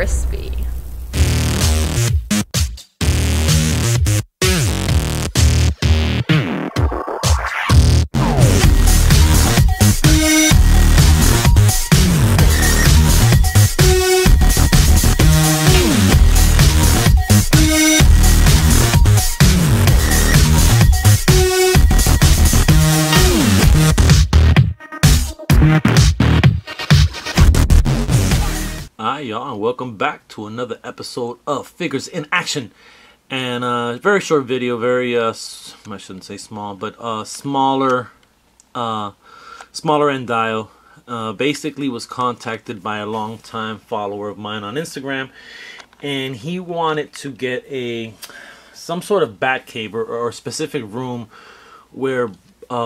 crispy. Hi y'all, and welcome back to another episode of Figures in Action. And very short video, very I shouldn't say small, but smaller end dial. Basically was contacted by a longtime follower of mine on Instagram, and he wanted to get some sort of Batcave or a specific room where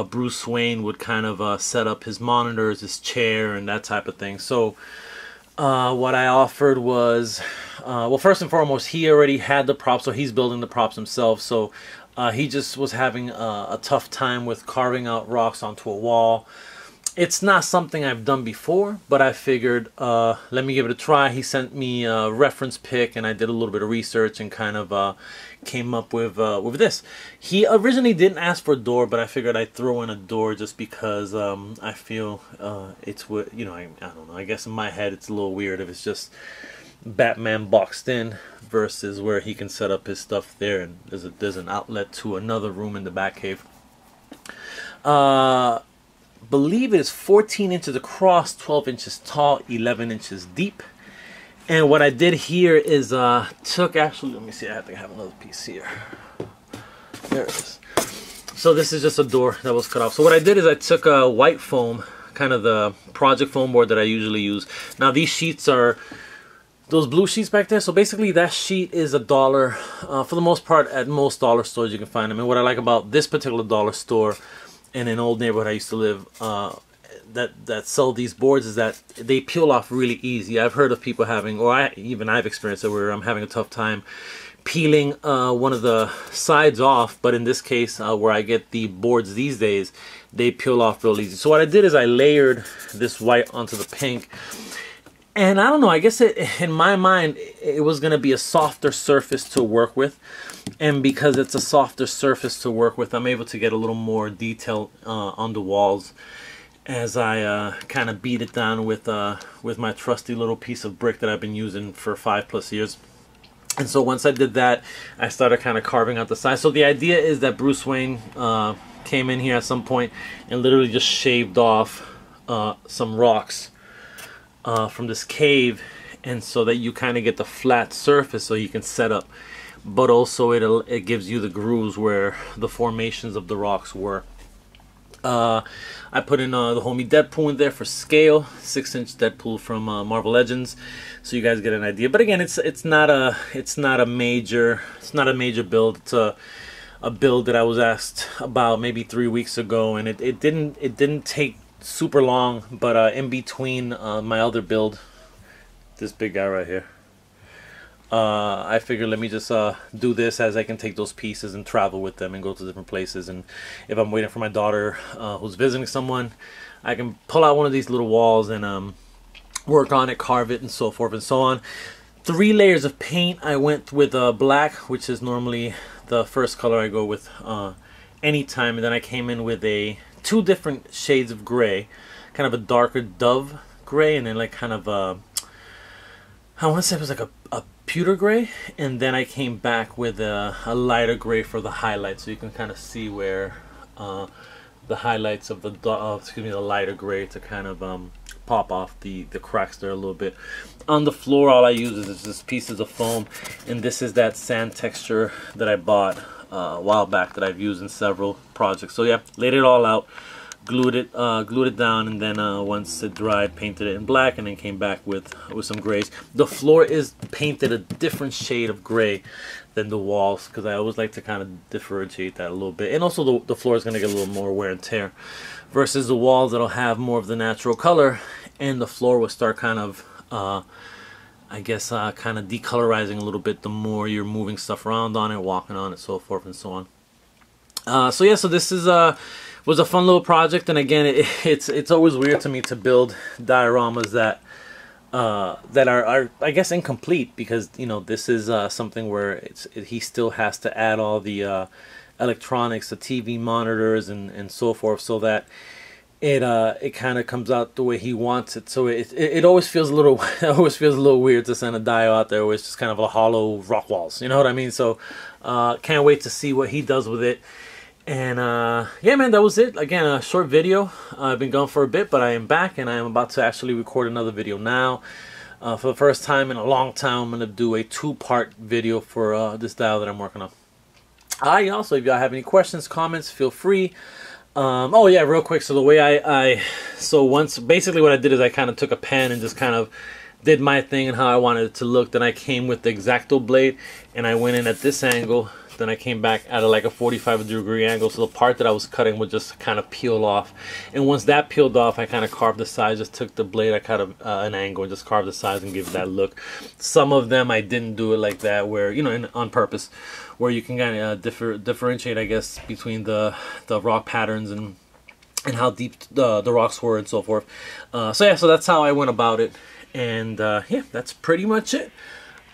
Bruce Wayne would kind of set up his monitors, his chair, and that type of thing. So what I offered was, well, first and foremost, he already had the props, so he's building the props himself. So he just was having a tough time with carving out rocks onto a wall. It's not something I've done before, but I figured let me give it a try. He sent me a reference pic, and I did a little bit of research and kind of came up with this. He originally didn't ask for a door, but I figured I'd throw in a door just because I feel it's what, you know, I don't know, I guess in my head it's a little weird if it's just Batman boxed in versus where he can set up his stuff there, and there's an outlet to another room in the Batcave. Believe it is 14 inches across, 12 inches tall, 11 inches deep. And what I did here is actually, let me see, I think I have another piece here. There it is. So this is just a door that was cut off. So what I did is I took a white foam, kind of the project foam board that I usually use. Now these sheets are those blue sheets back there. So basically that sheet is $1. For the most part, at most dollar stores you can find them. And what I like about this particular dollar store in an old neighborhood I used to live, that sell these boards, is that they peel off really easy. I've heard of people having, or I've experienced it, where I'm having a tough time peeling one of the sides off. But in this case, where I get the boards these days, they peel off real easy. So what I did is I layered this white onto the pink. And I don't know, I guess in my mind, it was going to be a softer surface to work with. And because it's a softer surface to work with, I'm able to get a little more detail on the walls as I kind of beat it down with my trusty little piece of brick that I've been using for 5+ years. And so once I did that, I started kind of carving out the sides. So the idea is that Bruce Wayne came in here at some point and literally just shaved off some rocks from this cave, and so that you kind of get the flat surface so you can set up, but also it gives you the grooves where the formations of the rocks were. I put in the homie Deadpool in there for scale, 6-inch Deadpool from Marvel Legends, so you guys get an idea. But again, it's not a major build. It's a build that I was asked about maybe 3 weeks ago, and it didn't take super long, but in between my other build, this big guy right here, I figured let me just do this, as I can take those pieces and travel with them and go to different places. And if I'm waiting for my daughter who's visiting someone, I can pull out one of these little walls and work on it, carve it, and so forth and so on. 3 layers of paint. I went with black, which is normally the first color I go with anytime, and then I came in with 2 different shades of gray, kind of a darker dove gray, and then like kind of I want to say it was like a pewter gray, and then I came back with a lighter gray for the highlights, so you can kind of see where the highlights of the lighter gray to kind of pop off the cracks there a little bit. On the floor, all I use is just pieces of foam, and this is that sand texture that I bought a while back that I've used in several projects. So yeah, laid it all out, glued it down, and then once it dried, painted it in black, and then came back with some grays. The floor is painted a different shade of gray than the walls, because I always like to kind of differentiate that a little bit. And also the floor is going to get a little more wear and tear, versus the walls that'll have more of the natural color, and the floor will start kind of I guess kind of decolorizing a little bit the more you're moving stuff around on it, walking on it, so forth and so on. So yeah, so this is was a fun little project, and again, it's always weird to me to build dioramas that that are I guess incomplete, because you know this is something where he still has to add all the electronics, the TV monitors and so forth, so that it kind of comes out the way he wants it. So it always feels a little it always feels a little weird to send a dio out there where it's just kind of a hollow rock walls, you know what I mean? So can't wait to see what he does with it. And yeah, man, that was it. Again, a short video. I've been gone for a bit, but I am back, and I am about to actually record another video now. For the first time in a long time, I'm going to do a 2-part video for this dial that I'm working on. Also, if y'all have any questions, comments, feel free. Oh yeah, real quick. So the way so once, basically what I did is I kind of took a pen and just kind of did my thing and how I wanted it to look. Then I came with the X-Acto blade and I went in at this angle. Then I came back at like a 45-degree angle, so the part that I was cutting would just kind of peel off. And once that peeled off, I kind of carved the sides. Just took the blade, I cut an angle and just carved the sides and give it that look. Some of them I didn't do it like that, where, you know, on purpose, where you can kind of differentiate, I guess, between the rock patterns and how deep the rocks were and so forth. So yeah, so that's how I went about it. And yeah, that's pretty much it.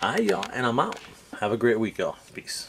Y'all, and I'm out. Have a great week, y'all. Peace.